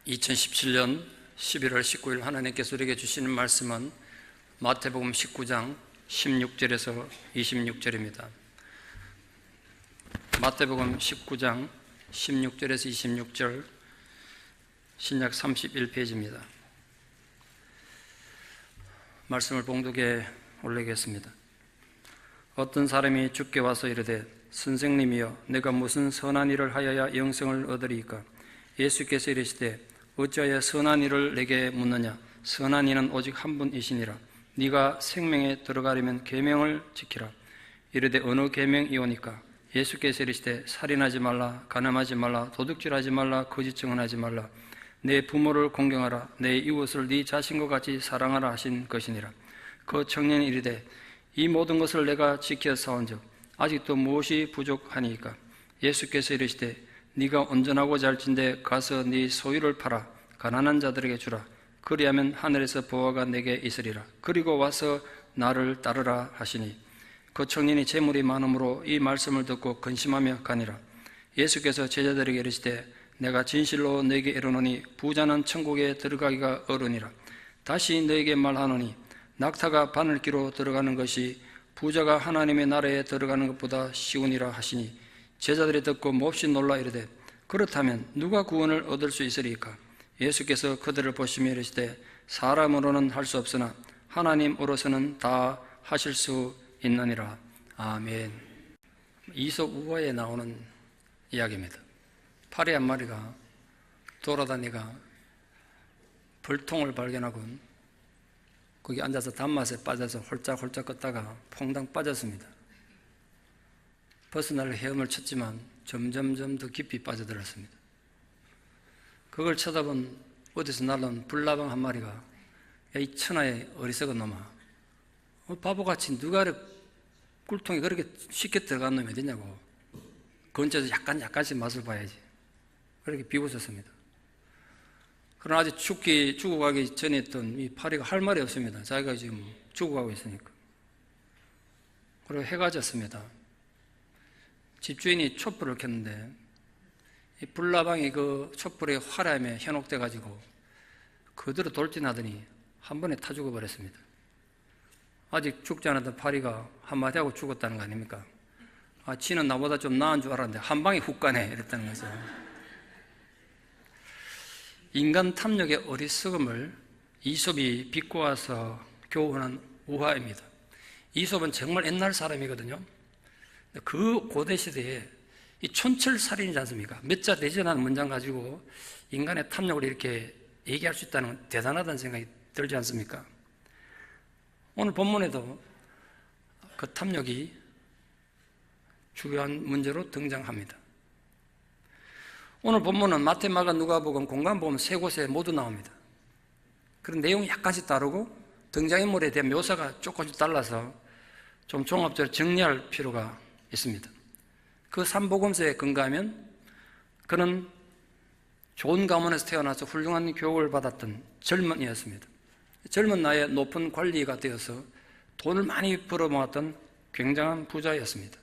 2017년 11월 19일 하나님께서 우리에게 주시는 말씀은 마태복음 19장 16절에서 26절입니다. 마태복음 19장 16절에서 26절, 신약 31페이지입니다. 말씀을 봉독에 올리겠습니다. 어떤 사람이 주께 와서 이르되 선생님이여 내가 무슨 선한 일을 하여야 영생을 얻으리이까? 예수께서 이르시되 어찌하여 선한 일을 내게 묻느냐? 선한 이는 오직 한 분이시니라. 네가 생명에 들어가려면 계명을 지키라. 이르되 어느 계명이오니까? 예수께서 이르시되 살인하지 말라, 간음하지 말라, 도둑질하지 말라, 거짓 증언하지 말라, 내 부모를 공경하라, 내 이웃을 네 자신과 같이 사랑하라 하신 것이니라. 그 청년이 이르되 이 모든 것을 내가 지켜 사온즉 아직도 무엇이 부족하니까? 예수께서 이르시되 네가 온전하고 잘진대 가서 네 소유를 팔아 가난한 자들에게 주라. 그리하면 하늘에서 보화가 내게 있으리라. 그리고 와서 나를 따르라 하시니 그 청년이 재물이 많음으로 이 말씀을 듣고 근심하며 가니라. 예수께서 제자들에게 이르시되 내가 진실로 너에게 이르노니 부자는 천국에 들어가기가 어려우니라. 다시 너에게 말하노니 낙타가 바늘귀로 들어가는 것이 부자가 하나님의 나라에 들어가는 것보다 쉬우니라 하시니 제자들이 듣고 몹시 놀라 이르되 그렇다면 누가 구원을 얻을 수 있으리까? 예수께서 그들을 보시며 이르시되 사람으로는 할 수 없으나 하나님으로서는 다 하실 수 있느니라. 아멘. 이솝 우화에 나오는 이야기입니다. 파리 한 마리가 돌아다니가 벌통을 발견하곤 거기 앉아서 단맛에 빠져서 홀짝홀짝 걷다가 퐁당 빠졌습니다. 벗어날 헤엄을 쳤지만 점점점 더 깊이 빠져들었습니다. 그걸 쳐다본 어디서 날아온 불나방 한 마리가 야, 이 천하의 어리석은 놈아, 바보같이 누가 꿀통에 그렇게 쉽게 들어간 놈이 어딨냐고. 근처에서 약간씩 맛을 봐야지. 그렇게 비웃었습니다. 그러나 아직 죽어가기 전에 있던 이 파리가 할 말이 없습니다. 자기가 지금 죽어가고 있으니까. 그리고 해가 졌습니다. 집주인이 촛불을 켰는데 이 불나방이 그 촛불에 화려함에 현혹돼 가지고 그대로 돌진하더니 한 번에 타 죽어버렸습니다. 아직 죽지 않았던 파리가 한마디 하고 죽었다는 거 아닙니까? 아, 지는 나보다 좀 나은 줄 알았는데 한 방에 훅 가네 이랬다는 거죠. 인간 탐욕의 어리석음을 이솝이 비꼬아서 교훈한 우화입니다. 이솝은 정말 옛날 사람이거든요. 그 고대 시대에 이 촌철살인이지 않습니까? 몇 자 되지 않은 문장 가지고 인간의 탐욕을 이렇게 얘기할 수 있다는 건 대단하다는 생각이 들지 않습니까? 오늘 본문에도 그 탐욕이 중요한 문제로 등장합니다. 오늘 본문은 마태, 마가, 누가복음, 공관복음 세 곳에 모두 나옵니다. 그런 내용이 약간씩 다르고 등장인물에 대한 묘사가 조금씩 달라서 좀 종합적으로 정리할 필요가 있습니다. 그 삼복음서에 근거하면 그는 좋은 가문에서 태어나서 훌륭한 교육을 받았던 젊은이였습니다. 젊은 나이에 높은 관리가 되어서 돈을 많이 벌어모았던 굉장한 부자였습니다.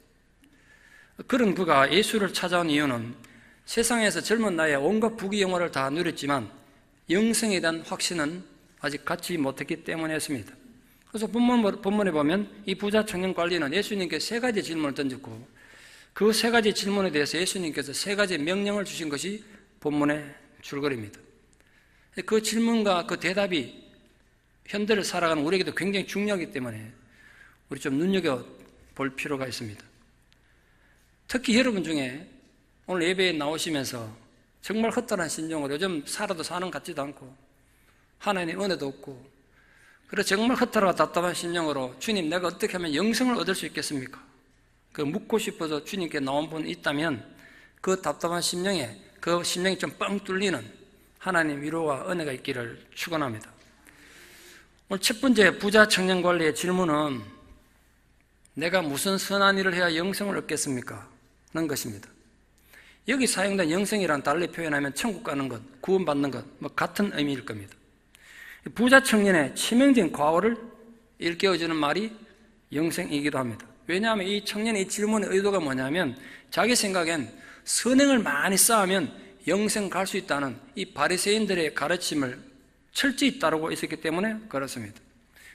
그런 그가 예수를 찾아온 이유는 세상에서 젊은 나이에 온갖 부귀영화를 다 누렸지만 영생에 대한 확신은 아직 갖지 못했기 때문이었습니다. 그래서 본문에 보면 이 부자 청년 관리는 예수님께 세 가지 질문을 던졌고 그 세 가지 질문에 대해서 예수님께서 세 가지 명령을 주신 것이 본문의 줄거리입니다. 그 질문과 그 대답이 현대를 살아가는 우리에게도 굉장히 중요하기 때문에 우리 좀 눈여겨볼 필요가 있습니다. 특히 여러분 중에 오늘 예배에 나오시면서 정말 헛다란 심정으로 요즘 살아도 사는 것 같지도 않고 하나님의 은혜도 없고 그래서 정말 헛다라고 답답한 심령으로 주님 내가 어떻게 하면 영생을 얻을 수 있겠습니까? 그 묻고 싶어서 주님께 나온 분이 있다면 그 답답한 심령에 그 심령이 좀 뻥 뚫리는 하나님 위로와 은혜가 있기를 축원합니다. 오늘 첫 번째 부자 청년 관리의 질문은 내가 무슨 선한 일을 해야 영생을 얻겠습니까? 는 것입니다. 여기 사용된 영생이란 달리 표현하면 천국 가는 것, 구원받는 것 뭐 같은 의미일 겁니다. 부자 청년의 치명적인 과오를 일깨워주는 말이 영생이기도 합니다. 왜냐하면 이 청년의 이 질문의 의도가 뭐냐면 자기 생각엔 선행을 많이 쌓으면 영생 갈 수 있다는 이 바리새인들의 가르침을 철저히 따르고 있었기 때문에 그렇습니다.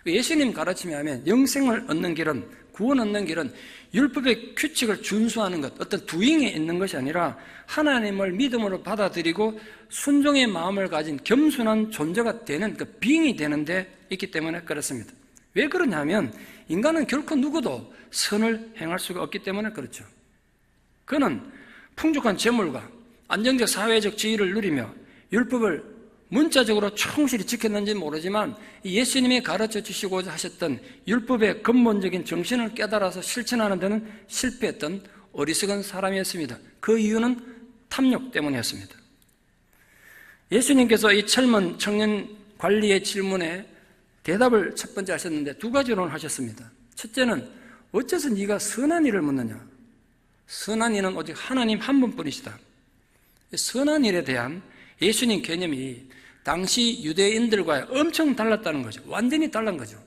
예수님 가르침에 하면 영생을 얻는 길은, 구원 얻는 길은 율법의 규칙을 준수하는 것, 어떤 두잉에 있는 것이 아니라 하나님을 믿음으로 받아들이고 순종의 마음을 가진 겸손한 존재가 되는, 그 빙이 되는 데 있기 때문에 그렇습니다. 왜 그러냐면 인간은 결코 누구도 선을 행할 수가 없기 때문에 그렇죠. 그는 풍족한 재물과 안정적 사회적 지위를 누리며 율법을 문자적으로 충실히 지켰는지 모르지만 예수님이 가르쳐 주시고자 하셨던 율법의 근본적인 정신을 깨달아서 실천하는 데는 실패했던 어리석은 사람이었습니다. 그 이유는 탐욕 때문이었습니다. 예수님께서 이 젊은 청년 관리의 질문에 대답을 첫 번째 하셨는데 두 가지로 하셨습니다. 첫째는 어째서 네가 선한 일을 묻느냐? 선한 일은 오직 하나님 한 분뿐이시다. 선한 일에 대한 예수님 개념이 당시 유대인들과 엄청 달랐다는 거죠. 완전히 달란 거죠.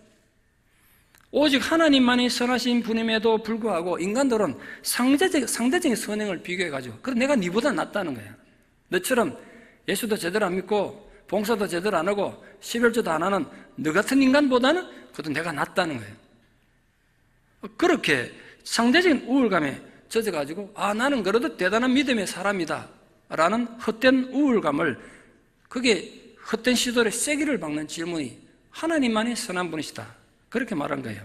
오직 하나님만이 선하신 분임에도 불구하고 인간들은 상대적인 선행을 비교해가지고 그래 내가 네보다 낫다는 거야. 너처럼 예수도 제대로 안 믿고 봉사도 제대로 안 하고 11조도 안 하는 너 같은 인간보다는 그래도 내가 낫다는 거예요. 그렇게 상대적인 우월감에 젖어가지고 나는 그래도 대단한 믿음의 사람이다 라는 헛된 우월감을, 그게 헛된 시도에 세기를 박는 질문이 하나님만이 선한 분이시다 그렇게 말한 거예요.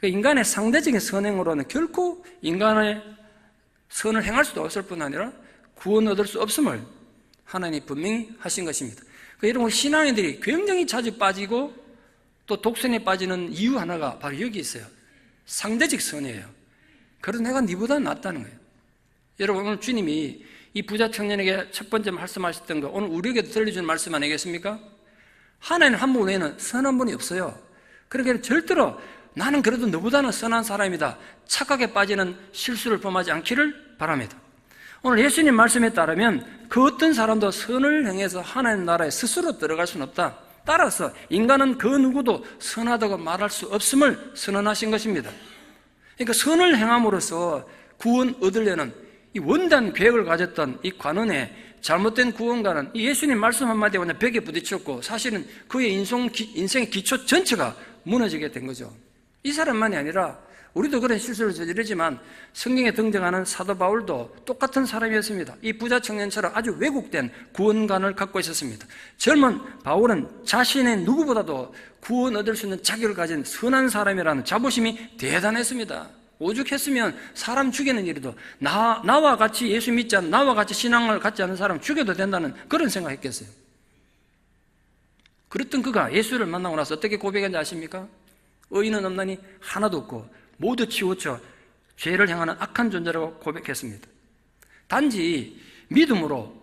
인간의 상대적인 선행으로는 결코 인간의 선을 행할 수도 없을 뿐 아니라 구원 얻을 수 없음을 하나님이 분명히 하신 것입니다. 이런 신앙인들이 굉장히 자주 빠지고 또 독선에 빠지는 이유 하나가 바로 여기 있어요. 상대적 선이에요. 그래도 내가 네보다 낫다는 거예요. 여러분, 오늘 주님이 이 부자 청년에게 첫 번째 말씀하셨던 거 오늘 우리에게도 들려주는 말씀 아니겠습니까? 하나님 한 분 외에는 선한 분이 없어요. 그러니까 절대로 나는 그래도 너보다는 선한 사람이다 착각에 빠지는 실수를 범하지 않기를 바랍니다. 오늘 예수님 말씀에 따르면 그 어떤 사람도 선을 행해서 하나님 나라에 스스로 들어갈 수는 없다. 따라서 인간은 그 누구도 선하다고 말할 수 없음을 선언하신 것입니다. 그러니까 선을 행함으로써 구원 얻으려는 이 원단 계획을 가졌던 이 관원의 잘못된 구원가는 이 예수님 말씀 한마디에 그냥 벽에 부딪혔고 사실은 그의 인생의 기초 전체가 무너지게 된 거죠. 이 사람만이 아니라 우리도 그런 실수를 저지르지만 성경에 등장하는 사도 바울도 똑같은 사람이었습니다. 이 부자 청년처럼 아주 왜곡된 구원관을 갖고 있었습니다. 젊은 바울은 자신의 누구보다도 구원 얻을 수 있는 자격을 가진 선한 사람이라는 자부심이 대단했습니다. 오죽했으면 사람 죽이는 일이도 나와 같이 예수 믿지 않는, 나와 같이 신앙을 갖지 않는 사람 죽여도 된다는 그런 생각했겠어요. 그랬던 그가 예수를 만나고 나서 어떻게 고백했는지 아십니까? 의인은 없나니 하나도 없고 모두 치우쳐 죄를 향하는 악한 존재라고 고백했습니다. 단지 믿음으로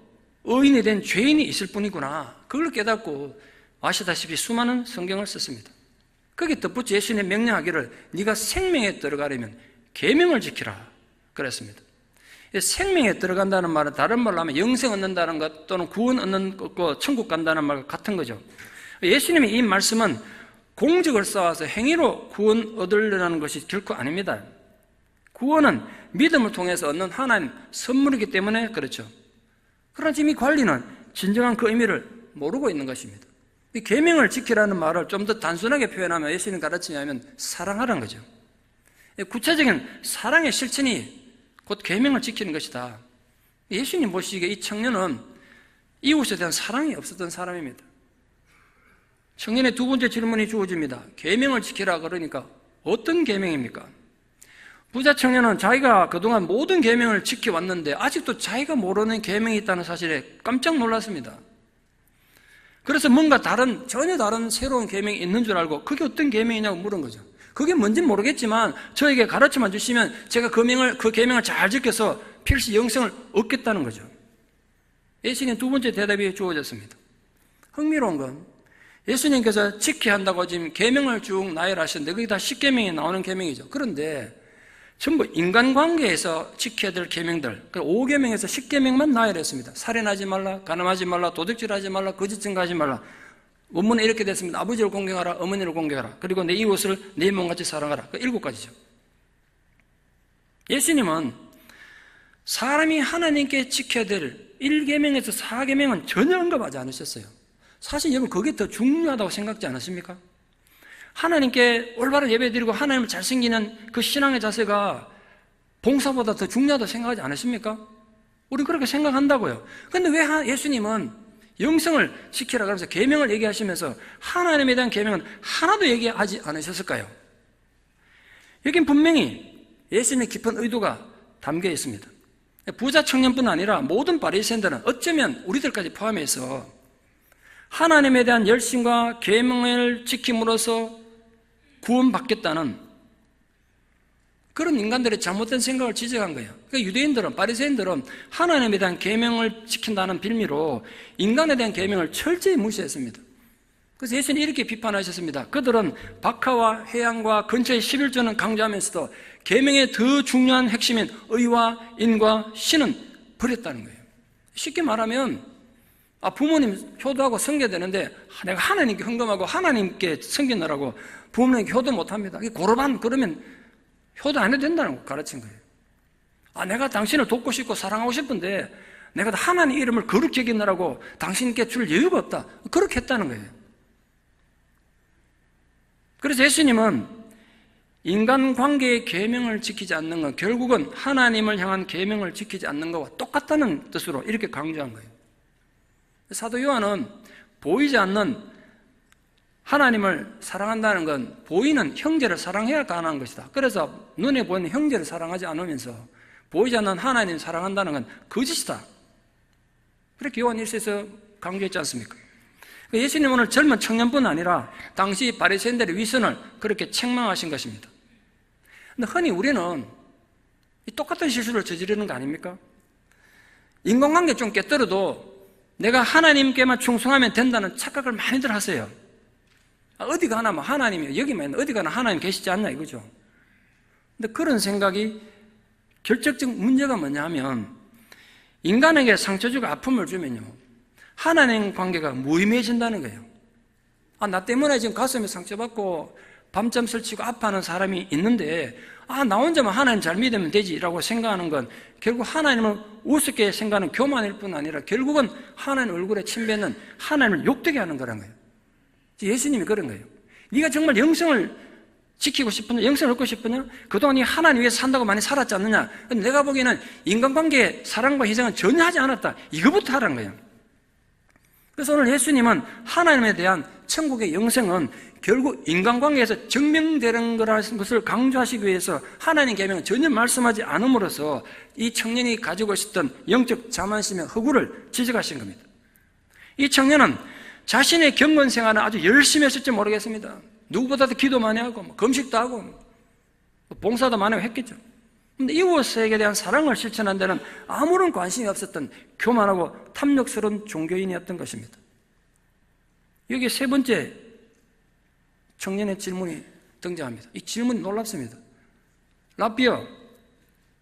의인이 된 죄인이 있을 뿐이구나, 그걸 깨닫고 아시다시피 수많은 성경을 썼습니다. 거기에 덧붙여 예수님이 명령하기를 네가 생명에 들어가려면 계명을 지키라 그랬습니다. 생명에 들어간다는 말은 다른 말로 하면 영생 얻는다는 것 또는 구원 얻는 것과 천국 간다는 말과 같은 거죠. 예수님의 이 말씀은 공적을 쌓아서 행위로 구원 얻으려는 것이 결코 아닙니다. 구원은 믿음을 통해서 얻는 하나님 선물이기 때문에 그렇죠. 그러나 지금 이 관리는 진정한 그 의미를 모르고 있는 것입니다. 이 계명을 지키라는 말을 좀 더 단순하게 표현하면 예수님 가르침이 하면 사랑하라는 거죠. 구체적인 사랑의 실천이 곧 계명을 지키는 것이다. 예수님 보시기에 이 청년은 이웃에 대한 사랑이 없었던 사람입니다. 청년의 두 번째 질문이 주어집니다. 계명을 지키라 그러니까 어떤 계명입니까? 부자 청년은 자기가 그동안 모든 계명을 지켜왔는데 아직도 자기가 모르는 계명이 있다는 사실에 깜짝 놀랐습니다. 그래서 뭔가 전혀 다른 새로운 계명이 있는 줄 알고 그게 어떤 계명이냐고 물은 거죠. 그게 뭔지는 모르겠지만 저에게 가르쳐만 주시면 제가 그 계명을 잘 지켜서 필시 영생을 얻겠다는 거죠. 예수님 두 번째 대답이 주어졌습니다. 흥미로운 건 예수님께서 지켜야 한다고 지금 계명을 쭉 나열하셨는데 그게 다 10계명이 나오는 계명이죠. 그런데 전부 인간관계에서 지켜야 될 계명들, 5계명에서 10계명만 나열했습니다. 살인하지 말라, 간음하지 말라, 도둑질하지 말라, 거짓 증거하지 말라. 원문에 이렇게 됐습니다. 아버지를 공경하라, 어머니를 공경하라, 그리고 내 이웃을 내 몸같이 사랑하라. 7가지죠. 예수님은 사람이 하나님께 지켜야 될 1계명에서 4계명은 전혀 언급하지 않으셨어요. 사실 여러분 그게 더 중요하다고 생각지 않으십니까? 하나님께 올바른 예배드리고 하나님을 잘 섬기는 그 신앙의 자세가 봉사보다 더 중요하다고 생각하지 않으십니까? 우리 그렇게 생각한다고요. 그런데 왜 예수님은 영성을 지키라 그러면서 계명을 얘기하시면서 하나님에 대한 계명은 하나도 얘기하지 않으셨을까요? 여긴 분명히 예수님의 깊은 의도가 담겨 있습니다. 부자 청년뿐 아니라 모든 바리새인들은 어쩌면 우리들까지 포함해서 하나님에 대한 열심과 계명을 지킴으로써 구원받겠다는 그런 인간들의 잘못된 생각을 지적한 거예요. 그러니까 유대인들은, 바리새인들은 하나님에 대한 계명을 지킨다는 빌미로 인간에 대한 계명을 철저히 무시했습니다. 그래서 예수님이 이렇게 비판하셨습니다. 그들은 박하와 해양과 근처의 11조는 강조하면서도 계명의 더 중요한 핵심인 의와 인과 신은 버렸다는 거예요. 쉽게 말하면 부모님 효도하고 섬겨야 되는데 내가 하나님께 헌금하고 하나님께 섬기느라고 부모님께 효도 못합니다. 고르반 그러면 효도 안 해도 된다는 거 가르친 거예요. 내가 당신을 돕고 싶고 사랑하고 싶은데 내가 하나님 이름을 거룩히 여기느라고 당신께 줄 여유가 없다. 그렇게 했다는 거예요. 그래서 예수님은 인간관계의 계명을 지키지 않는 건 결국은 하나님을 향한 계명을 지키지 않는 것과 똑같다는 뜻으로 이렇게 강조한 거예요. 사도 요한은 보이지 않는 하나님을 사랑한다는 건 보이는 형제를 사랑해야 가능한 것이다. 그래서 눈에 보이는 형제를 사랑하지 않으면서 보이지 않는 하나님을 사랑한다는 건 거짓이다. 그렇게 요한 1서에서 강조했지 않습니까? 예수님은 오늘 젊은 청년뿐 아니라 당시 바리새인들의 위선을 그렇게 책망하신 것입니다. 근데 흔히 우리는 똑같은 실수를 저지르는 거 아닙니까? 인간관계 좀 깨뜨려도 내가 하나님께만 충성하면 된다는 착각을 많이들 하세요. 어디 가나 뭐 하나님이 여기만 어디 가나 하나님 계시지 않나 이거죠. 근데 그런 생각이 결정적 문제가 뭐냐 하면 인간에게 상처 주고 아픔을 주면요 하나님 관계가 무의미해진다는 거예요. 나 때문에 지금 가슴에 상처받고 밤잠 설치고 아파하는 사람이 있는데 나 혼자만 하나님 잘 믿으면 되지라고 생각하는 건 결국 하나님을 우습게 생각하는 교만일 뿐 아니라 결국은 하나님 얼굴에 침 뱉는 하나님을 욕되게 하는 거란 거예요. 예수님이 그런 거예요. 네가 정말 영성을 지키고 싶으냐, 영성을 얻고 싶으냐? 그동안 네 하나님 위해서 산다고 많이 살았지 않느냐? 내가 보기에는 인간관계의 사랑과 희생은 전혀 하지 않았다. 이거부터 하라는 거예요. 그래서 오늘 예수님은 하나님에 대한 천국의 영생은 결국 인간관계에서 증명되는 거라는 것을 강조하시기 위해서 하나님 계명은 전혀 말씀하지 않음으로써 이 청년이 가지고 있었던 영적 자만심의 허구를 지적하신 겁니다. 이 청년은 자신의 경건 생활은 아주 열심히 했을지 모르겠습니다. 누구보다도 기도 많이 하고 금식도 하고 봉사도 많이 했겠죠. 그런데 이웃에게 대한 사랑을 실천한 데는 아무런 관심이 없었던 교만하고 탐욕스러운 종교인이었던 것입니다. 여기 세 번째 청년의 질문이 등장합니다. 이 질문이 놀랍습니다. 라비어,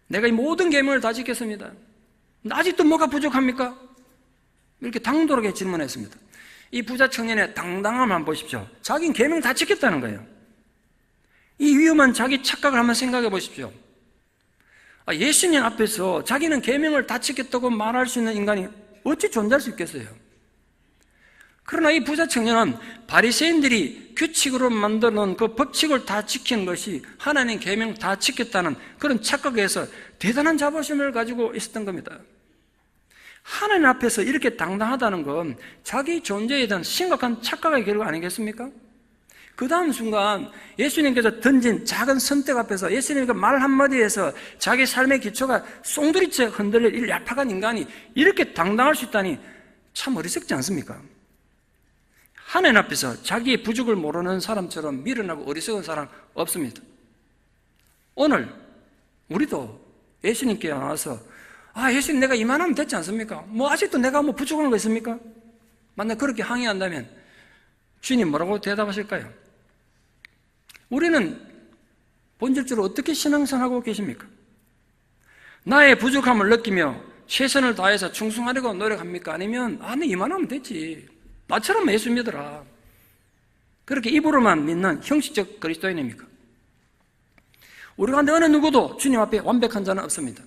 내가 이 모든 계명을 다 지켰습니다. 아직도 뭐가 부족합니까? 이렇게 당돌하게 질문했습니다. 이 부자 청년의 당당함을 한번 보십시오. 자기는 계명 다 지켰다는 거예요. 이 위험한 자기 착각을 한번 생각해 보십시오. 예수님 앞에서 자기는 계명을 다 지켰다고 말할 수 있는 인간이 어찌 존재할 수 있겠어요? 그러나 이 부자 청년은 바리새인들이 규칙으로 만드는 그 법칙을 다 지킨 것이 하나님 계명 다 지켰다는 그런 착각에서 대단한 자부심을 가지고 있었던 겁니다. 하나님 앞에서 이렇게 당당하다는 건 자기 존재에 대한 심각한 착각의 결과 아니겠습니까? 그 다음 순간 예수님께서 던진 작은 선택 앞에서 예수님의 말 한마디에서 자기 삶의 기초가 송두리째 흔들릴 이 얄팍한 인간이 이렇게 당당할 수 있다니 참 어리석지 않습니까? 하나님 앞에서 자기의 부족을 모르는 사람처럼 미련하고 어리석은 사람 없습니다. 오늘 우리도 예수님께 나와서 예수님 내가 이만하면 됐지 않습니까? 아직도 내가 부족한 거 있습니까? 만약 그렇게 항의한다면 주님 뭐라고 대답하실까요? 우리는 본질적으로 어떻게 신앙생활하고 계십니까? 나의 부족함을 느끼며 최선을 다해서 충성하려고 노력합니까? 아니면 내 이만하면 됐지, 나처럼 예수 믿어라, 그렇게 입으로만 믿는 형식적 그리스도인입니까? 우리 가운데 어느 누구도 주님 앞에 완벽한 자는 없습니다.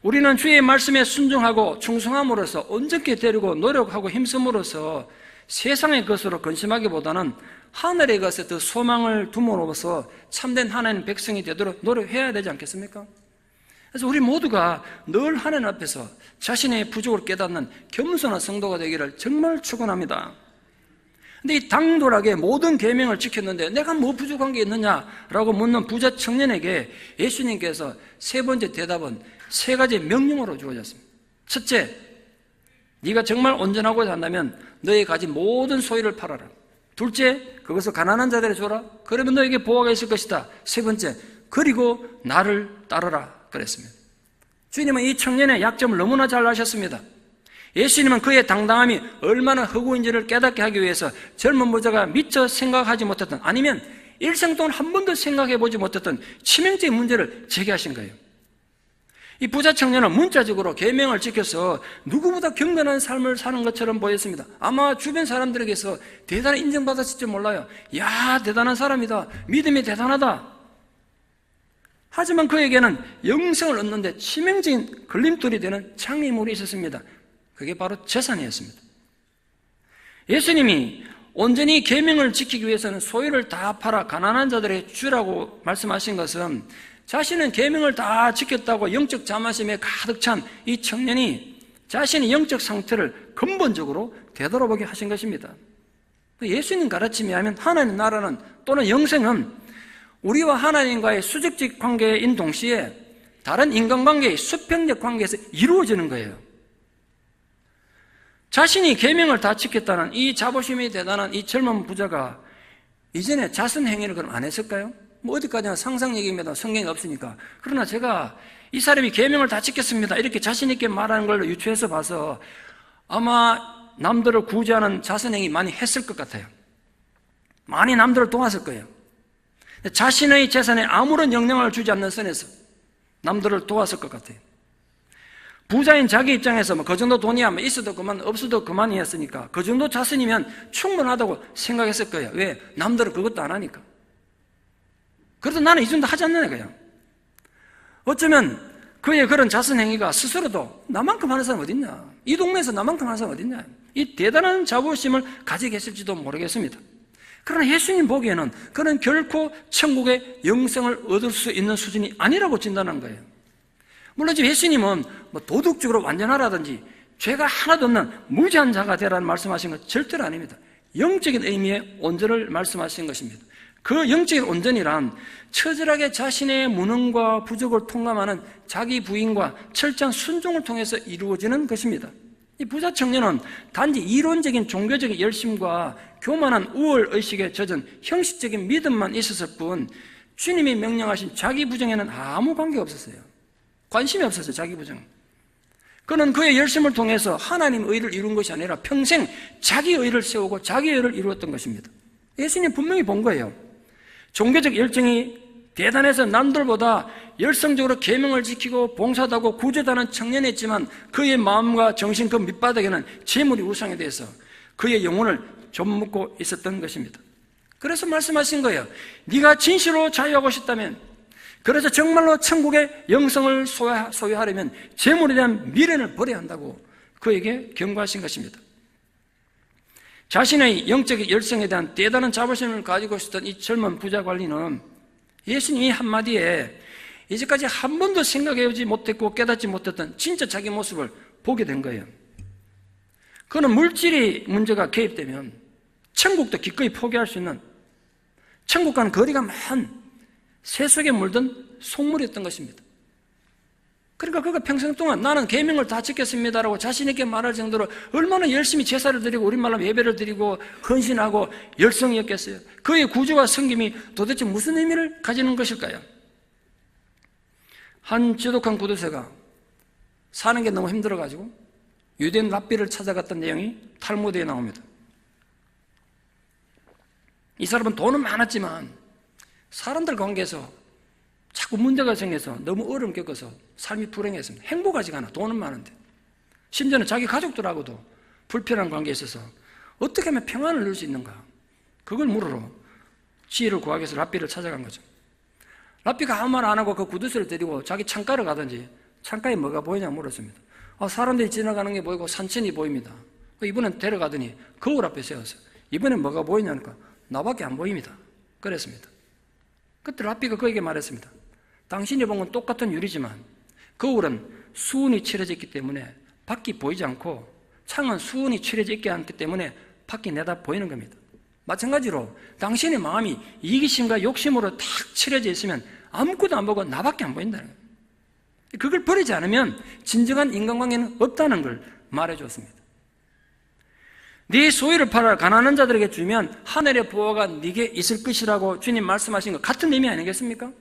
우리는 주의 말씀에 순종하고 충성함으로써 온전케 되려고 노력하고 힘쓰므로써 세상의 것으로 근심하기보다는 하늘의 것에 더 소망을 둠으로써 참된 하나님 백성이 되도록 노력해야 되지 않겠습니까? 그래서 우리 모두가 늘 하나님 앞에서 자신의 부족을 깨닫는 겸손한 성도가 되기를 정말 축원합니다. 근데 이 당돌하게 모든 계명을 지켰는데 내가 뭐 부족한 게 있느냐라고 묻는 부자 청년에게 예수님께서 세 번째 대답은 세 가지 명령으로 주어졌습니다. 첫째, 네가 정말 온전하고자 한다면 너의 가진 모든 소유를 팔아라. 둘째, 그것을 가난한 자들에게 줘라. 그러면 너에게 보호가 있을 것이다. 세 번째, 그리고 나를 따르라 그랬습니다. 주님은 이 청년의 약점을 너무나 잘 아셨습니다. 예수님은 그의 당당함이 얼마나 허구인지를 깨닫게 하기 위해서 젊은 부자가 미처 생각하지 못했던, 아니면 일생 동안 한 번도 생각해 보지 못했던 치명적인 문제를 제기하신 거예요. 이 부자 청년은 문자적으로 계명을 지켜서 누구보다 경건한 삶을 사는 것처럼 보였습니다. 아마 주변 사람들에게서 대단히 인정받았을지 몰라요. 야, 대단한 사람이다. 믿음이 대단하다. 하지만 그에게는 영생을 얻는데 치명적인 걸림돌이 되는 장애물이 있었습니다. 그게 바로 재산이었습니다. 예수님이 온전히 계명을 지키기 위해서는 소유를 다 팔아 가난한 자들에게 주라고 말씀하신 것은 자신은 계명을 다 지켰다고 영적 자만심에 가득 찬 이 청년이 자신의 영적 상태를 근본적으로 되돌아보게 하신 것입니다. 예수님 가르침에 하면 하나님 나라는 또는 영생은 우리와 하나님과의 수직적 관계인 동시에 다른 인간관계의 수평적 관계에서 이루어지는 거예요. 자신이 계명을 다 지켰다는 이 자부심이 대단한 이 젊은 부자가 이전에 자선 행위를 그럼 안 했을까요? 뭐 어디까지나 상상 얘기입니다. 성경이 없으니까. 그러나 제가 이 사람이 계명을 다 지켰습니다 이렇게 자신 있게 말하는 걸로 유추해서 봐서 아마 남들을 구제하는 자선 행위 많이 했을 것 같아요. 많이 남들을 도왔을 거예요. 자신의 재산에 아무런 영향을 주지 않는 선에서 남들을 도왔을 것 같아요. 부자인 자기 입장에서 그 정도 돈이야 있어도 그만 없어도 그만이었으니까 그 정도 자선이면 충분하다고 생각했을 거예요. 왜? 남들은 그것도 안 하니까. 그래서 나는 이 정도 하지 않는 거예요. 어쩌면 그의 그런 자선 행위가 스스로도 나만큼 하는 사람 어딨냐, 이 동네에서 나만큼 하는 사람 어딨냐, 이 대단한 자부심을 가지게 했을지도 모르겠습니다. 그러나 예수님 보기에는 그는 결코 천국의 영생을 얻을 수 있는 수준이 아니라고 진단한 거예요. 물론 지금 예수님은 뭐 도덕적으로 완전하라든지 죄가 하나도 없는 무지한 자가 되라는 말씀하신 건 절대로 아닙니다. 영적인 의미의 온전을 말씀하신 것입니다. 그 영적인 온전이란 처절하게 자신의 무능과 부족을 통감하는 자기 부인과 철저한 순종을 통해서 이루어지는 것입니다. 이 부자 청년은 단지 이론적인 종교적인 열심과 교만한 우월의식에 젖은 형식적인 믿음만 있었을 뿐 주님이 명령하신 자기 부정에는 아무 관계가 없었어요. 관심이 없었어요. 자기 부정. 그는 그의 열심을 통해서 하나님의 의를 이룬 것이 아니라 평생 자기 의를 세우고 자기 의를 이루었던 것입니다. 예수님 분명히 본 거예요. 종교적 열정이 대단해서 남들보다 열성적으로 계명을 지키고 봉사도 하고 구제도 하는 청년이었지만 그의 마음과 정신 그 밑바닥에는 재물이 우상에 대해서 그의 영혼을 좀묻고 있었던 것입니다. 그래서 말씀하신 거예요. 네가 진실로 자유하고 싶다면, 그래서 정말로 천국의 영성을 소유하려면 재물에 대한 미련을 버려야 한다고 그에게 경고하신 것입니다. 자신의 영적 열성에 대한 대단한 자부심을 가지고 있었던 이 젊은 부자 관리는 예수님이 한마디에 이제까지 한 번도 생각해보지 못했고 깨닫지 못했던 진짜 자기 모습을 보게 된 거예요. 그는 물질이 문제가 개입되면 천국도 기꺼이 포기할 수 있는, 천국과는 거리가 먼 새 속에 물든 속물이었던 것입니다. 그러니까 그가 평생 동안 나는 계명을 다 지켰습니다라고 자신 있게 말할 정도로 얼마나 열심히 제사를 드리고 우리말로 하면 예배를 드리고 헌신하고 열성이었겠어요. 그의 구주와 섬김이 도대체 무슨 의미를 가지는 것일까요? 한 지독한 구두쇠가 사는 게 너무 힘들어가지고 유대인 랍비를 찾아갔던 내용이 탈무드에 나옵니다. 이 사람은 돈은 많았지만 사람들 관계에서 자꾸 문제가 생겨서 너무 어려움 겪어서 삶이 불행했습니다. 행복하지가 않아. 돈은 많은데. 심지어는 자기 가족들하고도 불편한 관계에 있어서 어떻게 하면 평안을 누릴 수 있는가, 그걸 물으러 지혜를 구하기 위해서 랍비를 찾아간 거죠. 랍비가 아무 말 안 하고 그 구두쇠를 데리고 자기 창가를 가든지 창가에 뭐가 보이냐고 물었습니다. 사람들이 지나가는 게 보이고 산천이 보입니다. 이번엔 데려가더니 거울 앞에 세웠어요. 이번엔 뭐가 보이냐니까 나밖에 안 보입니다. 그랬습니다. 그때 랍비가 그에게 말했습니다. 당신이 본 건 똑같은 유리지만 거울은 수은이 칠해져 있기 때문에 밖이 보이지 않고 창은 수은이 칠해져 있지 않기 때문에 밖이 내다 보이는 겁니다. 마찬가지로 당신의 마음이 이기심과 욕심으로 탁 칠해져 있으면 아무것도 안 보고 나밖에 안 보인다는 거예요. 그걸 버리지 않으면 진정한 인간관계는 없다는 걸 말해줬습니다. 네 소유를 팔아 가난한 자들에게 주면 하늘의 보화가 네게 있을 것이라고 주님 말씀하신 것 같은 의미 아니겠습니까?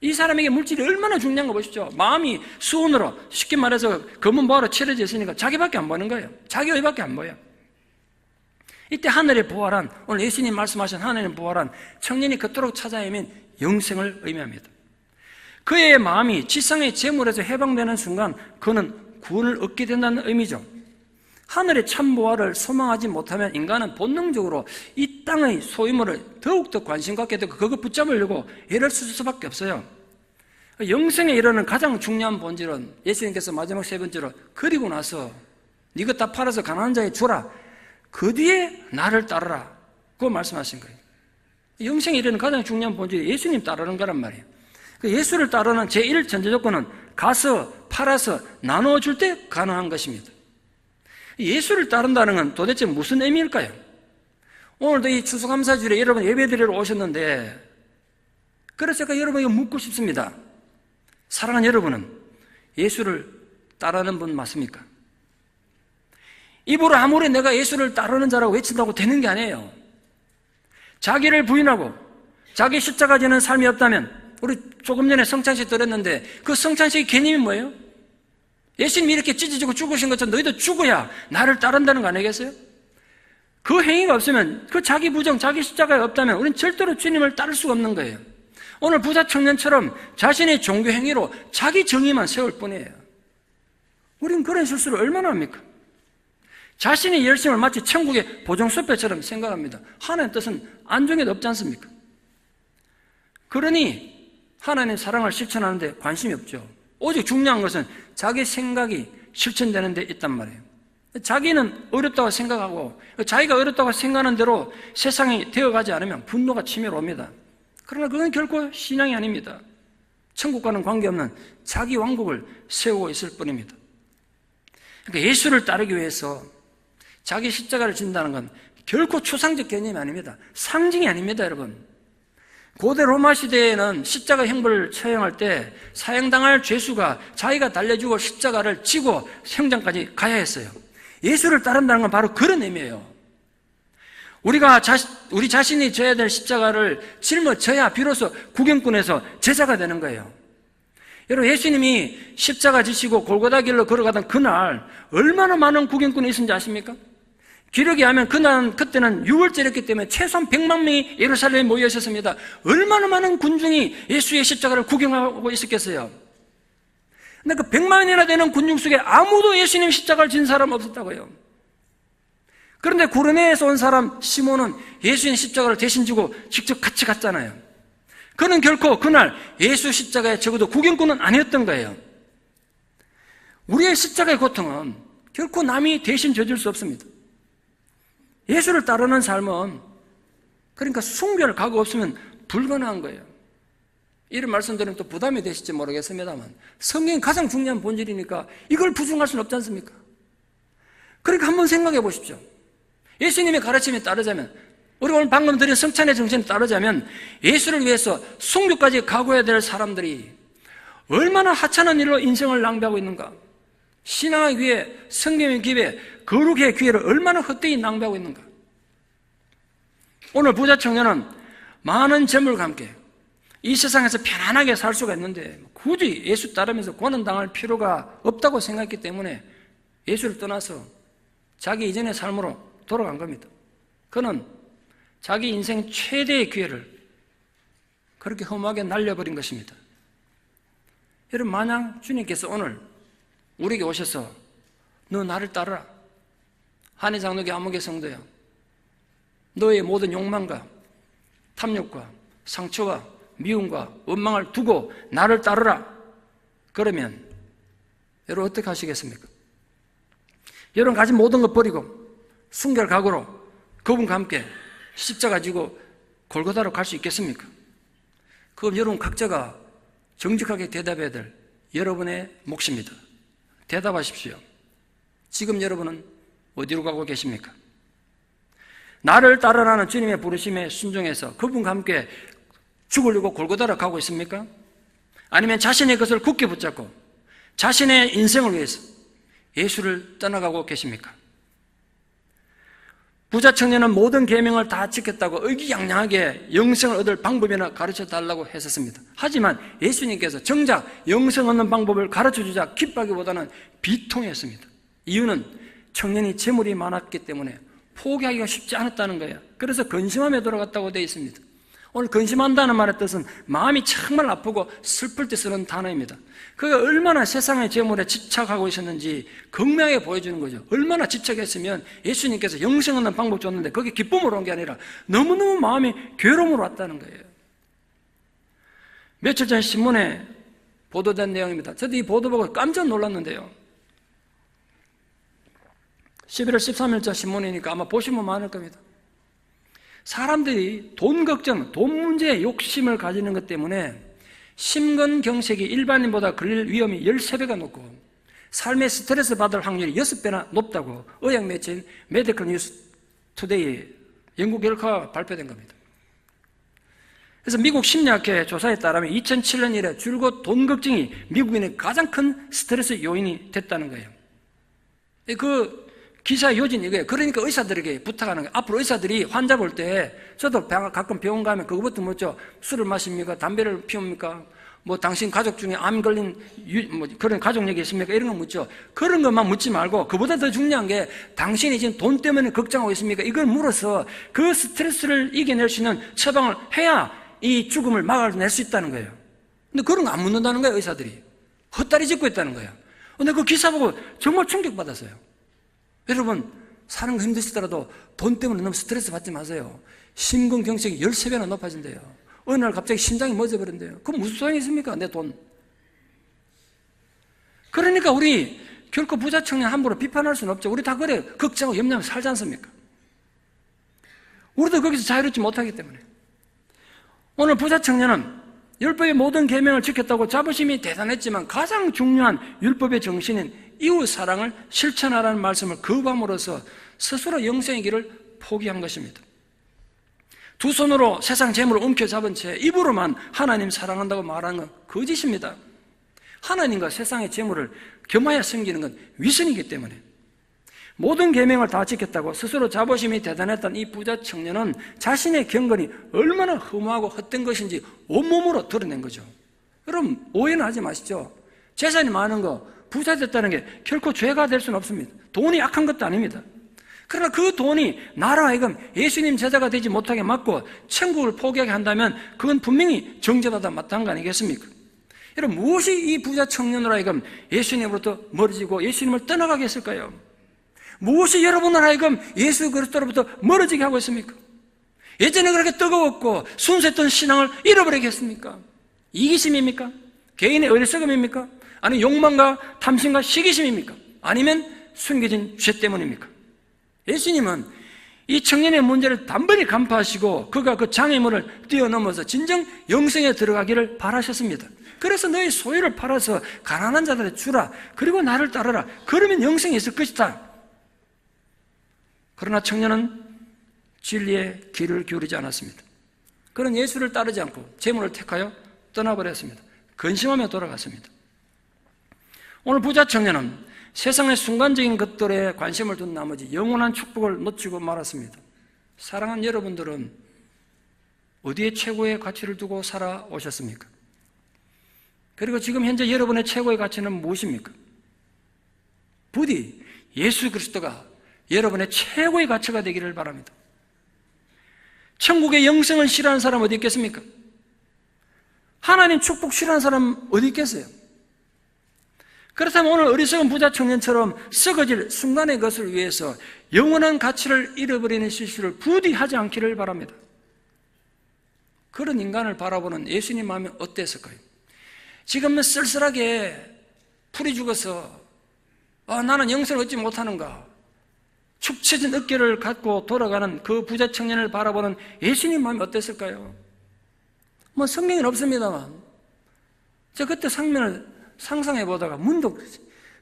이 사람에게 물질이 얼마나 중요한 거 보십시오. 마음이 수은으로, 쉽게 말해서 검은 보화로 칠해져 있으니까 자기밖에 안 보는 거예요. 자기 의밖에 안 보여요. 이때 하늘의 보화란, 오늘 예수님 말씀하신 하늘의 보화란 청년이 그토록 찾아 헤맨 영생을 의미합니다. 그의 마음이 지상의 재물에서 해방되는 순간 그는 구원을 얻게 된다는 의미죠. 하늘의 참보화를 소망하지 못하면 인간은 본능적으로 이 땅의 소유물을 더욱더 관심 갖게 되고 그거 붙잡으려고 애를 쓸 수밖에 없어요. 영생에 이르는 가장 중요한 본질은 예수님께서 마지막 세 번째로 그리고 나서 네가 다 팔아서 가난한 자에 주라. 그 뒤에 나를 따르라. 그거 말씀하신 거예요. 영생에 이르는 가장 중요한 본질이 예수님 따르는 거란 말이에요. 예수를 따르는 제1 전제 조건은 가서 팔아서 나눠줄 때 가능한 것입니다. 예수를 따른다는 건 도대체 무슨 의미일까요? 오늘도 이 추수감사주일에 여러분 예배드리러 오셨는데, 그래서 제가 여러분에게 묻고 싶습니다. 사랑하는 여러분은 예수를 따르는 분 맞습니까? 입으로 아무리 내가 예수를 따르는 자라고 외친다고 되는 게 아니에요. 자기를 부인하고 자기 십자가 지는 삶이 없다면, 우리 조금 전에 성찬식 드렸는데 그 성찬식의 개념이 뭐예요? 예수님이 이렇게 찢어지고 죽으신 것처럼 너희도 죽어야 나를 따른다는 거 아니겠어요? 그 행위가 없으면, 그 자기 부정, 자기 십자가가 없다면 우리는 절대로 주님을 따를 수가 없는 거예요. 오늘 부자 청년처럼 자신의 종교 행위로 자기 정의만 세울 뿐이에요. 우리는 그런 실수를 얼마나 합니까? 자신의 열심을 마치 천국의 보정수배처럼 생각합니다. 하나님의 뜻은 안중에도 없지 않습니까? 그러니 하나님의 사랑을 실천하는데 관심이 없죠. 오직 중요한 것은 자기 생각이 실천되는 데 있단 말이에요. 자기는 어렵다고 생각하고 자기가 어렵다고 생각하는 대로 세상이 되어가지 않으면 분노가 치밀어 옵니다. 그러나 그건 결코 신앙이 아닙니다. 천국과는 관계없는 자기 왕국을 세우고 있을 뿐입니다. 그러니까 예수를 따르기 위해서 자기 십자가를 진다는 건 결코 추상적 개념이 아닙니다. 상징이 아닙니다, 여러분. 고대 로마 시대에는 십자가 형벌을 처형할 때 사형당할 죄수가 자기가 달려주고 십자가를 지고 형장까지 가야 했어요. 예수를 따른다는 건 바로 그런 의미예요. 우리 자신이 져야 될 십자가를 짊어져야 비로소 구경꾼에서 제자가 되는 거예요. 여러분, 예수님이 십자가 지시고 골고다 길로 걸어가던 그날 얼마나 많은 구경꾼이 있었는지 아십니까? 기록에 하면 그때는 6월절이었기 때문에 최소한 100만 명이 예루살렘에 모여 있었습니다. 얼마나 많은 군중이 예수의 십자가를 구경하고 있었겠어요. 근데 그 100만 명이나 되는 군중 속에 아무도 예수님 십자가를 진 사람 없었다고요. 그런데 구레네에서 온 사람 시몬은 예수님 십자가를 대신 지고 직접 같이 갔잖아요. 그는 결코 그날 예수 십자가에 적어도 구경꾼은 아니었던 거예요. 우리의 십자가의 고통은 결코 남이 대신 져줄 수 없습니다. 예수를 따르는 삶은, 그러니까 순교할 각오 없으면 불가능한 거예요. 이런 말씀드리면 또 부담이 되실지 모르겠습니다만 성경이 가장 중요한 본질이니까 이걸 부정할 수는 없지 않습니까? 그러니까 한번 생각해 보십시오. 예수님의 가르침에 따르자면, 우리가 오늘 방금 드린 성찬의 정신에 따르자면 예수를 위해서 순교까지 각오해야 될 사람들이 얼마나 하찮은 일로 인생을 낭비하고 있는가. 신앙의 기회, 성경의 기회, 거룩의 기회를 얼마나 헛되이 낭비하고 있는가. 오늘 부자 청년은 많은 재물과 함께 이 세상에서 편안하게 살 수가 있는데 굳이 예수 따르면서 고난당할 필요가 없다고 생각했기 때문에 예수를 떠나서 자기 이전의 삶으로 돌아간 겁니다. 그는 자기 인생 최대의 기회를 그렇게 허무하게 날려버린 것입니다. 여러분, 만약 주님께서 오늘 우리에게 오셔서 너 나를 따르라, 한해장로교 암흑의 성도야, 너의 모든 욕망과 탐욕과 상처와 미움과 원망을 두고 나를 따르라, 그러면 여러분 어떻게 하시겠습니까? 여러분 가진 모든 것 버리고 순결각오로 그분과 함께 십자가 지고 골고다로 갈 수 있겠습니까? 그건 여러분 각자가 정직하게 대답해야 될 여러분의 몫입니다. 대답하십시오. 지금 여러분은 어디로 가고 계십니까? 나를 따르라는 주님의 부르심에 순종해서 그분과 함께 죽으려고 골고다로 가고 있습니까? 아니면 자신의 것을 굳게 붙잡고 자신의 인생을 위해서 예수를 떠나가고 계십니까? 부자 청년은 모든 계명을 다 지켰다고 의기양양하게 영생을 얻을 방법이나 가르쳐달라고 했었습니다. 하지만 예수님께서 정작 영생 얻는 방법을 가르쳐주자 기뻐하기보다는 비통했습니다. 이유는 청년이 재물이 많았기 때문에 포기하기가 쉽지 않았다는 거예요. 그래서 근심하며 돌아갔다고 되어 있습니다. 오늘 근심한다는 말의 뜻은 마음이 정말 아프고 슬플 때 쓰는 단어입니다. 그가 얼마나 세상의 재물에 집착하고 있었는지 극명하게 보여주는 거죠. 얼마나 집착했으면 예수님께서 영생 얻는 방법 줬는데 그게 기쁨으로 온 게 아니라 너무너무 마음이 괴로움으로 왔다는 거예요. 며칠 전 신문에 보도된 내용입니다. 저도 이 보도 보고 깜짝 놀랐는데요. 11월 13일자 신문이니까 아마 보신 분 많을 겁니다. 사람들이 돈 걱정, 돈 문제에 욕심을 가지는 것 때문에 심근경색이 일반인보다 걸릴 위험이 13배가 높고 삶의 스트레스 받을 확률이 6배나 높다고 의학 매체인 메디컬 뉴스 투데이 연구 결과가 발표된 겁니다. 그래서 미국 심리학회 조사에 따르면 2007년 이래 줄곧 돈 걱정이 미국인의 가장 큰 스트레스 요인이 됐다는 거예요. 그 기사 요진 이거예요. 그러니까 의사들에게 부탁하는 거예요. 앞으로 의사들이 환자 볼 때, 저도 가끔 병원 가면 그거부터 묻죠. 술을 마십니까? 담배를 피웁니까? 뭐 당신 가족 중에 암 걸린 그런 가족 얘기 있습니까? 이런 거 묻죠. 그런 것만 묻지 말고 그보다 더 중요한 게 당신이 지금 돈 때문에 걱정하고 있습니까? 이걸 물어서 그 스트레스를 이겨낼 수 있는 처방을 해야 이 죽음을 막아낼 수 있다는 거예요. 근데 그런 거 안 묻는다는 거예요, 의사들이. 헛다리 짚고 있다는 거예요. 근데 그 기사 보고 정말 충격받았어요. 여러분, 사는 거 힘드시더라도 돈 때문에 너무 스트레스 받지 마세요. 심근경색이 13배나 높아진대요. 어느 날 갑자기 심장이 멎어버린대요. 그럼 무슨 소용이 있습니까? 내 돈. 그러니까 우리 결코 부자 청년 함부로 비판할 수는 없죠. 우리 다 그래요. 걱정하고 염려하면 살지 않습니까? 우리도 거기서 자유롭지 못하기 때문에. 오늘 부자 청년은 율법의 모든 계명을 지켰다고 자부심이 대단했지만 가장 중요한 율법의 정신인 이웃 사랑을 실천하라는 말씀을 거부함으로써 스스로 영생의 길을 포기한 것입니다. 두 손으로 세상 재물을 움켜잡은 채 입으로만 하나님 사랑한다고 말하는 건 거짓입니다. 하나님과 세상의 재물을 겸하여 섬기는 건 위선이기 때문에 모든 계명을 다 지켰다고 스스로 자부심이 대단했던 이 부자 청년은 자신의 경건이 얼마나 허무하고 헛된 것인지 온몸으로 드러낸 거죠. 여러분, 오해는 하지 마시죠. 재산이 많은 거, 부자 됐다는 게 결코 죄가 될 수는 없습니다. 돈이 악한 것도 아닙니다. 그러나 그 돈이 나로 하여금 예수님 제자가 되지 못하게 막고 천국을 포기하게 한다면 그건 분명히 정죄받아 마땅한 거 아니겠습니까? 여러분, 무엇이 이 부자 청년으로 하여금 예수님으로부터 멀어지고 예수님을 떠나가게 했을까요? 무엇이 여러분을 하여금 예수 그리스도로부터 멀어지게 하고 있습니까? 예전에 그렇게 뜨거웠고 순수했던 신앙을 잃어버리겠습니까? 이기심입니까? 개인의 어리석음입니까? 아니면 욕망과 탐심과 시기심입니까? 아니면 숨겨진 죄 때문입니까? 예수님은 이 청년의 문제를 단번에 간파하시고 그가 그 장애물을 뛰어넘어서 진정 영생에 들어가기를 바라셨습니다. 그래서 너희 소유를 팔아서 가난한 자들에 주라. 그리고 나를 따르라. 그러면 영생이 있을 것이다. 그러나 청년은 진리의 귀를 기울이지 않았습니다. 그는 예수를 따르지 않고 재물을 택하여 떠나버렸습니다. 근심하며 돌아갔습니다. 오늘 부자 청년은 세상의 순간적인 것들에 관심을 둔 나머지 영원한 축복을 놓치고 말았습니다. 사랑하는 여러분들은 어디에 최고의 가치를 두고 살아오셨습니까? 그리고 지금 현재 여러분의 최고의 가치는 무엇입니까? 부디 예수 그리스도가 여러분의 최고의 가치가 되기를 바랍니다. 천국의 영생을 싫어하는 사람 어디 있겠습니까? 하나님 축복 싫어하는 사람 어디 있겠어요? 그렇다면 오늘 어리석은 부자 청년처럼 썩어질 순간의 것을 위해서 영원한 가치를 잃어버리는 실수를 부디 하지 않기를 바랍니다. 그런 인간을 바라보는 예수님 마음이 어땠을까요? 지금은 쓸쓸하게 풀이 죽어서 나는 영생을 얻지 못하는가? 축 처진 어깨를 갖고 돌아가는 그 부자 청년을 바라보는 예수님 마음이 어땠을까요? 뭐 성경에는 없습니다만 저 그때 장면을 상상해 보다가 문득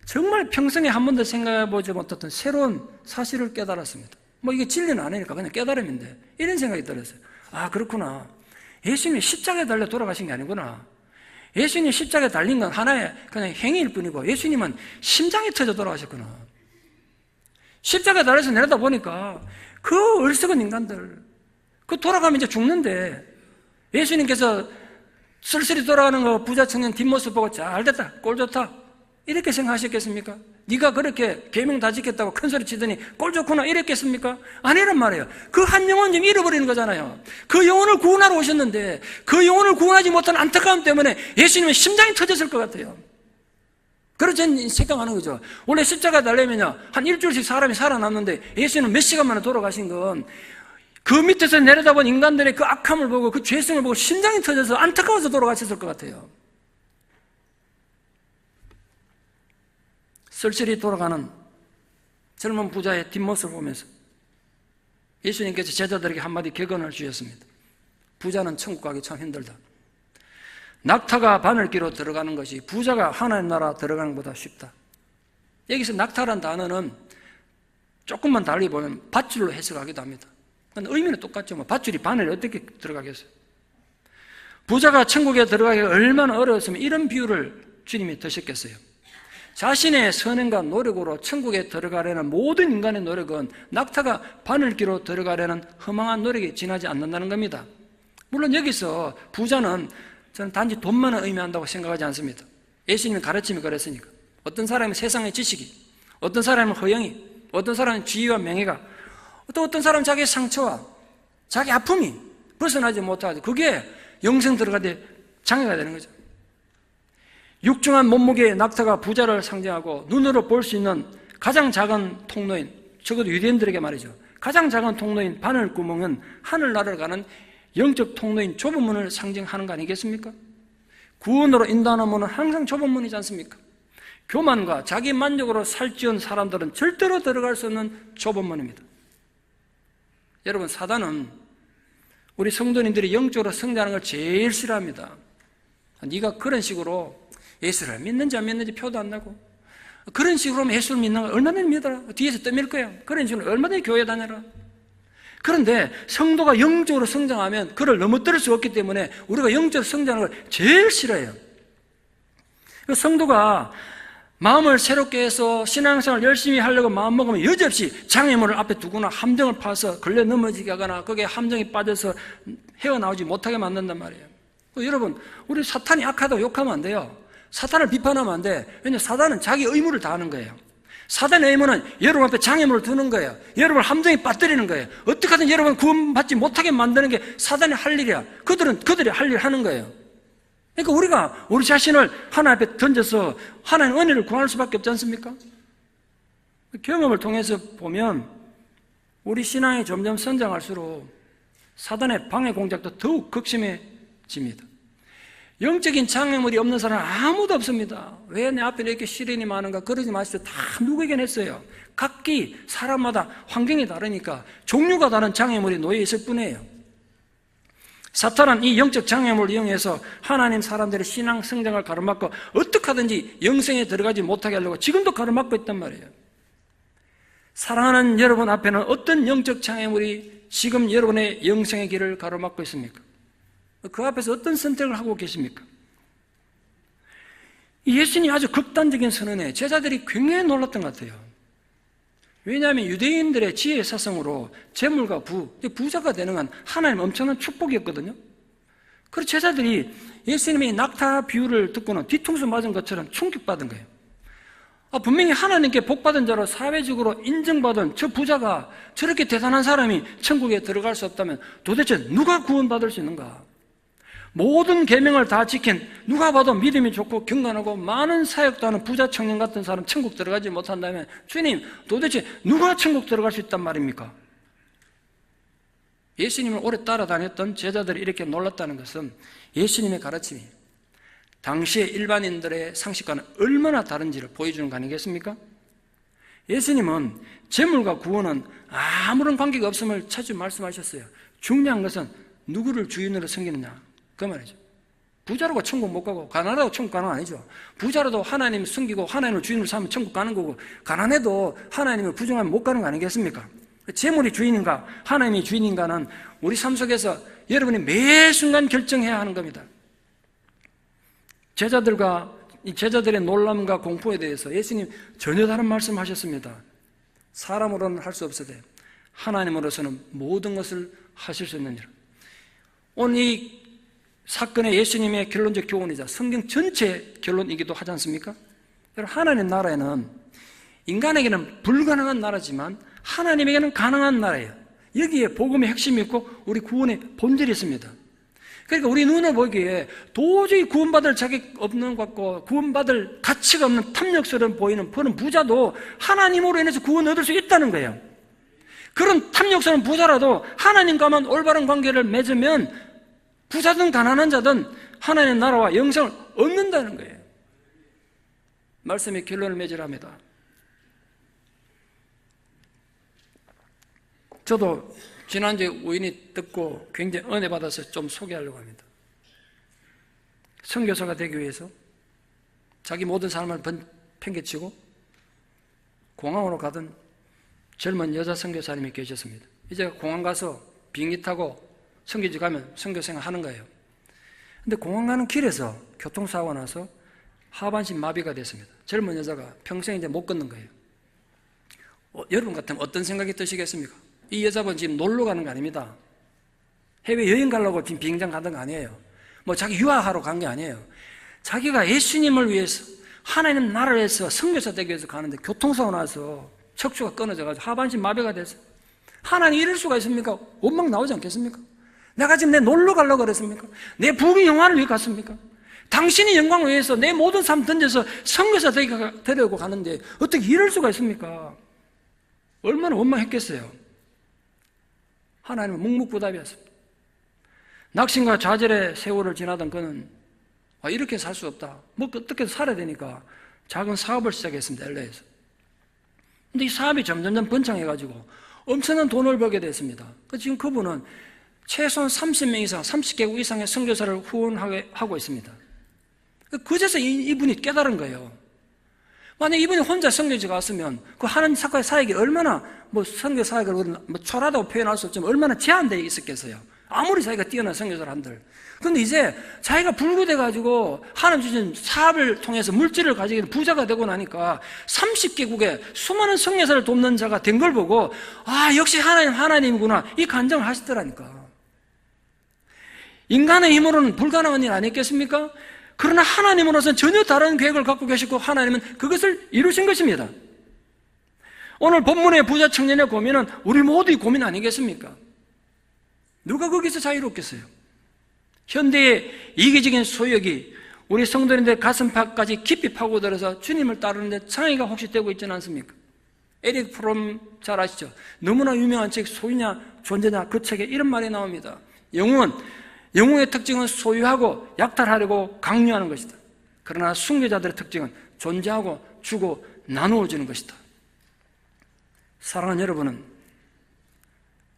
정말 평생에 한 번도 생각해 보지 못했던 새로운 사실을 깨달았습니다. 뭐 이게 진리는 아니니까 그냥 깨달음인데 이런 생각이 들었어요. 그렇구나. 예수님이 십자가에 달려 돌아가신 게 아니구나. 예수님이 십자가에 달린 건 하나의 그냥 행위일 뿐이고 예수님은 심장이 터져 돌아가셨구나. 십자가에 달려서 내려다 보니까 그 어리석은 인간들, 그 돌아가면 이제 죽는데 예수님께서 쓸쓸히 돌아가는 거 부자 청년 뒷모습 보고 잘됐다, 꼴 좋다 이렇게 생각하셨겠습니까? 네가 그렇게 계명 다 지켰다고 큰소리 치더니 꼴 좋구나 이랬겠습니까? 아니란 말이에요. 그 한 영혼 좀 잃어버리는 거잖아요. 그 영혼을 구원하러 오셨는데 그 영혼을 구원하지 못한 안타까움 때문에 예수님은 심장이 터졌을 것 같아요. 그렇게 생각하는 거죠. 원래 십자가 달려면요 한 일주일씩 사람이 살아남는데 예수님은 몇 시간 만에 돌아가신 건 그 밑에서 내려다본 인간들의 그 악함을 보고 그 죄성을 보고 심장이 터져서 안타까워서 돌아가셨을 것 같아요. 쓸쓸히 돌아가는 젊은 부자의 뒷모습을 보면서 예수님께서 제자들에게 한마디 격언을 주셨습니다. 부자는 천국 가기 참 힘들다. 낙타가 바늘기로 들어가는 것이 부자가 하나님 나라 들어가는 것보다 쉽다. 여기서 낙타라는 단어는 조금만 달리 보면 밧줄로 해석하기도 합니다. 의미는 똑같죠. 밧줄이 바늘에 어떻게 들어가겠어요? 부자가 천국에 들어가기가 얼마나 어려웠으면 이런 비유를 주님이 드셨겠어요. 자신의 선행과 노력으로 천국에 들어가려는 모든 인간의 노력은 낙타가 바늘기로 들어가려는 허망한 노력에 지나지 않는다는 겁니다. 물론 여기서 부자는 저는 단지 돈만을 의미한다고 생각하지 않습니다. 예수님의 가르침이 그랬으니까. 어떤 사람은 세상의 지식이, 어떤 사람은 허영이, 어떤 사람은 지위와 명예가, 또 어떤 사람은 자기의 상처와 자기 아픔이 벗어나지 못하죠. 그게 영생 들어갈 때 장애가 되는 거죠. 육중한 몸무게의 낙타가 부자를 상징하고 눈으로 볼 수 있는 가장 작은 통로인, 적어도 유대인들에게 말이죠. 가장 작은 통로인 바늘구멍은 하늘나라를 가는 영적 통로인 좁은 문을 상징하는 거 아니겠습니까? 구원으로 인도하는 문은 항상 좁은 문이지 않습니까? 교만과 자기 만족으로 살찌운 사람들은 절대로 들어갈 수 없는 좁은 문입니다. 여러분, 사단은 우리 성도님들이 영적으로 성장하는 걸 제일 싫어합니다. 네가 그런 식으로 예수를 믿는지 안 믿는지 표도 안 나고 그런 식으로 하면 예수를 믿는 걸 얼마든지 믿어라. 뒤에서 떠밀 거야. 그런 식으로 얼마든지 교회 다녀라. 그런데 성도가 영적으로 성장하면 그를 넘어뜨릴 수 없기 때문에 우리가 영적으로 성장하는 걸 제일 싫어해요. 성도가 마음을 새롭게 해서 신앙생활을 열심히 하려고 마음먹으면 여지없이 장애물을 앞에 두거나 함정을 파서 걸려 넘어지게 하거나 거기에 함정이 빠져서 헤어나오지 못하게 만든단 말이에요. 여러분, 우리 사탄이 악하다고 욕하면 안 돼요. 사탄을 비판하면 안 돼. 왜냐하면 사탄은 자기 의무를 다하는 거예요. 사단의 의무는 여러분 앞에 장애물을 두는 거예요. 여러분을 함정에 빠뜨리는 거예요. 어떻게 하든 여러분 구원받지 못하게 만드는 게 사단이 할 일이야. 그들이 할 일 하는 거예요. 그러니까 우리가 우리 자신을 하나님 앞에 던져서 하나님의 은혜를 구할 수밖에 없지 않습니까? 경험을 통해서 보면 우리 신앙이 점점 성장할수록 사단의 방해 공작도 더욱 극심해집니다. 영적인 장애물이 없는 사람은 아무도 없습니다. 왜 내 앞에 이렇게 시련이 많은가? 그러지 마십시오. 다 누구에겐 했어요. 각기 사람마다 환경이 다르니까 종류가 다른 장애물이 놓여 있을 뿐이에요. 사탄은 이 영적 장애물을 이용해서 하나님 사람들의 신앙 성장을 가로막고 어떻게 하든지 영생에 들어가지 못하게 하려고 지금도 가로막고 있단 말이에요. 사랑하는 여러분 앞에는 어떤 영적 장애물이 지금 여러분의 영생의 길을 가로막고 있습니까? 그 앞에서 어떤 선택을 하고 계십니까? 예수님이 아주 극단적인 선언에 제자들이 굉장히 놀랐던 것 같아요. 왜냐하면 유대인들의 지혜 사성으로 재물과 부자가 되는 건 하나님 엄청난 축복이었거든요. 그래서 제자들이 예수님의 낙타 비유를 듣고는 뒤통수 맞은 것처럼 충격받은 거예요. 분명히 하나님께 복받은 자로 사회적으로 인정받은 저 부자가 저렇게 대단한 사람이 천국에 들어갈 수 없다면 도대체 누가 구원받을 수 있는가? 모든 계명을 다 지킨 누가 봐도 믿음이 좋고 경건하고 많은 사역도 하는 부자 청년 같은 사람 천국 들어가지 못한다면 주님 도대체 누가 천국 들어갈 수 있단 말입니까? 예수님을 오래 따라다녔던 제자들이 이렇게 놀랐다는 것은 예수님의 가르침이 당시의 일반인들의 상식과는 얼마나 다른지를 보여주는 거 아니겠습니까? 예수님은 재물과 구원은 아무런 관계가 없음을 자주 말씀하셨어요. 중요한 것은 누구를 주인으로 섬기느냐, 그 말이죠. 부자라고 천국 못 가고 가난하다고 천국 가는 거 아니죠. 부자라도 하나님 숨기고 하나님을 주인으로 삼으면 천국 가는 거고, 가난해도 하나님을 부정하면 못 가는 거 아니겠습니까? 재물이 주인인가 하나님이 주인인가는 우리 삶 속에서 여러분이 매 순간 결정해야 하는 겁니다. 제자들의 놀람과 공포에 대해서 예수님 전혀 다른 말씀하셨습니다. 사람으로는 할 수 없으되 하나님으로서는 모든 것을 하실 수 있느니라. 오늘 이 사건의 예수님의 결론적 교훈이자 성경 전체 결론이기도 하지 않습니까? 여러분, 하나님 나라에는 인간에게는 불가능한 나라지만 하나님에게는 가능한 나라예요. 여기에 복음의 핵심이 있고 우리 구원의 본질이 있습니다. 그러니까 우리 눈을 보기에 도저히 구원받을 자격 없는 것 같고 구원받을 가치가 없는 탐욕스러운 보이는 그런 부자도 하나님으로 인해서 구원 얻을 수 있다는 거예요. 그런 탐욕스러운 부자라도 하나님과만 올바른 관계를 맺으면 부자든 가난한 자든 하나님의 나라와 영생을 얻는다는 거예요. 말씀의 결론을 맺으랍니다. 저도 지난주에 우연히 듣고 굉장히 은혜 받아서 좀 소개하려고 합니다. 선교사가 되기 위해서 자기 모든 삶을 팽개치고 공항으로 가던 젊은 여자 선교사님이 계셨습니다. 이제 공항 가서 비행기 타고 선교지 가면 선교생활 하는 거예요. 근데 공항 가는 길에서 교통사고가 나서 하반신 마비가 됐습니다. 젊은 여자가 평생 이제 못 걷는 거예요. 여러분 같으면 어떤 생각이 드시겠습니까? 이 여자분 지금 놀러 가는 거 아닙니다. 해외여행 가려고 지금 비행장 가던 거 아니에요. 뭐 자기 유학하러 간 게 아니에요. 자기가 예수님을 위해서 하나님 나라를 위해서 선교사 되기 위해서 가는데 교통사고 나서 척추가 끊어져가지고 하반신 마비가 돼서 하나님 이럴 수가 있습니까? 원망 나오지 않겠습니까? 내가 지금 내 놀러 가려고 그랬습니까? 내 부귀 영화를 위해 갔습니까? 당신이 영광을 위해서 내 모든 삶 던져서 선교사 되려고 가는데 어떻게 이럴 수가 있습니까? 얼마나 원망했겠어요. 하나님은 묵묵부답이었습니다. 낙심과 좌절의 세월을 지나던 그는 이렇게 살 수 없다. 뭐 어떻게 살아야 되니까 작은 사업을 시작했습니다. LA에서. 근데 이 사업이 점점 번창해가지고 엄청난 돈을 벌게 됐습니다. 지금 그분은 최소한 30명 이상, 30개국 이상의 선교사를 후원하고 있습니다. 그제서 이분이 깨달은 거예요. 만약 이분이 혼자 선교지 갔으면 그 하나님 사과의 사역이 얼마나 선교 사역을 초라하다고 표현할 수 없지만 얼마나 제한되어 있었겠어요. 아무리 자기가 뛰어난 선교사를 한들. 그런데 이제 자기가 불구돼가지고 하나님 주신 사업을 통해서 물질을 가지고 부자가 되고 나니까 30개국에 수많은 선교사를 돕는 자가 된 걸 보고 역시 하나님이구나 이 간증을 하시더라니까. 인간의 힘으로는 불가능한 일 아니겠습니까? 그러나 하나님으로서는 전혀 다른 계획을 갖고 계시고 하나님은 그것을 이루신 것입니다. 오늘 본문의 부자 청년의 고민은 우리 모두의 고민 아니겠습니까? 누가 거기서 자유롭겠어요? 현대의 이기적인 소욕이 우리 성도인들 가슴팍까지 깊이 파고들어서 주님을 따르는데 장애가 혹시 되고 있지는 않습니까? 에릭 프롬 잘 아시죠? 너무나 유명한 책 소유냐 존재냐 그 책에 이런 말이 나옵니다. 영웅의 특징은 소유하고 약탈하려고 강요하는 것이다. 그러나 순교자들의 특징은 존재하고 주고 나누어 주는 것이다. 사랑하는 여러분은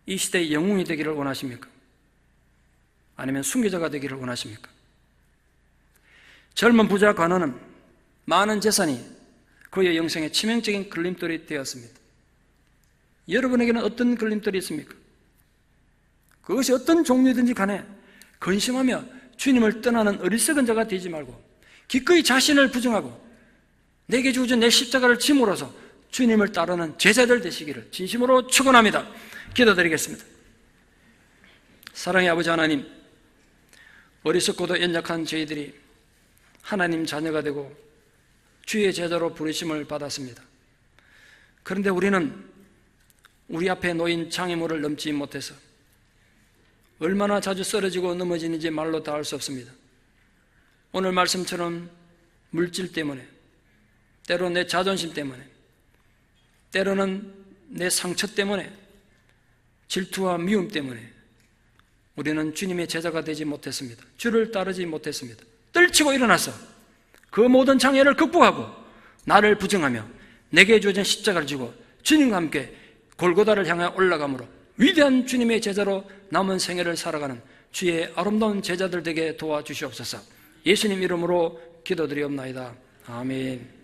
이 시대의 영웅이 되기를 원하십니까? 아니면 순교자가 되기를 원하십니까? 젊은 부자 관원은 많은 재산이 그의 영생에 치명적인 걸림돌이 되었습니다. 여러분에게는 어떤 걸림돌이 있습니까? 그것이 어떤 종류든지 간에 근심하며 주님을 떠나는 어리석은 자가 되지 말고 기꺼이 자신을 부정하고 내게 주어진 내 십자가를 짐으로써 주님을 따르는 제자들 되시기를 진심으로 축원합니다. 기도드리겠습니다. 사랑의 아버지 하나님, 어리석고도 연약한 저희들이 하나님 자녀가 되고 주의 제자로 부르심을 받았습니다. 그런데 우리는 우리 앞에 놓인 장애물을 넘지 못해서 얼마나 자주 쓰러지고 넘어지는지 말로 다 알 수 없습니다. 오늘 말씀처럼 물질 때문에, 때로 내 자존심 때문에, 때로는 내 상처 때문에, 질투와 미움 때문에 우리는 주님의 제자가 되지 못했습니다. 주를 따르지 못했습니다. 떨치고 일어나서 그 모든 장애를 극복하고 나를 부정하며 내게 주어진 십자가를 지고 주님과 함께 골고다를 향해 올라감으로 위대한 주님의 제자로 남은 생애를 살아가는 주의 아름다운 제자들 되게 도와주시옵소서. 예수님 이름으로 기도드리옵나이다. 아멘.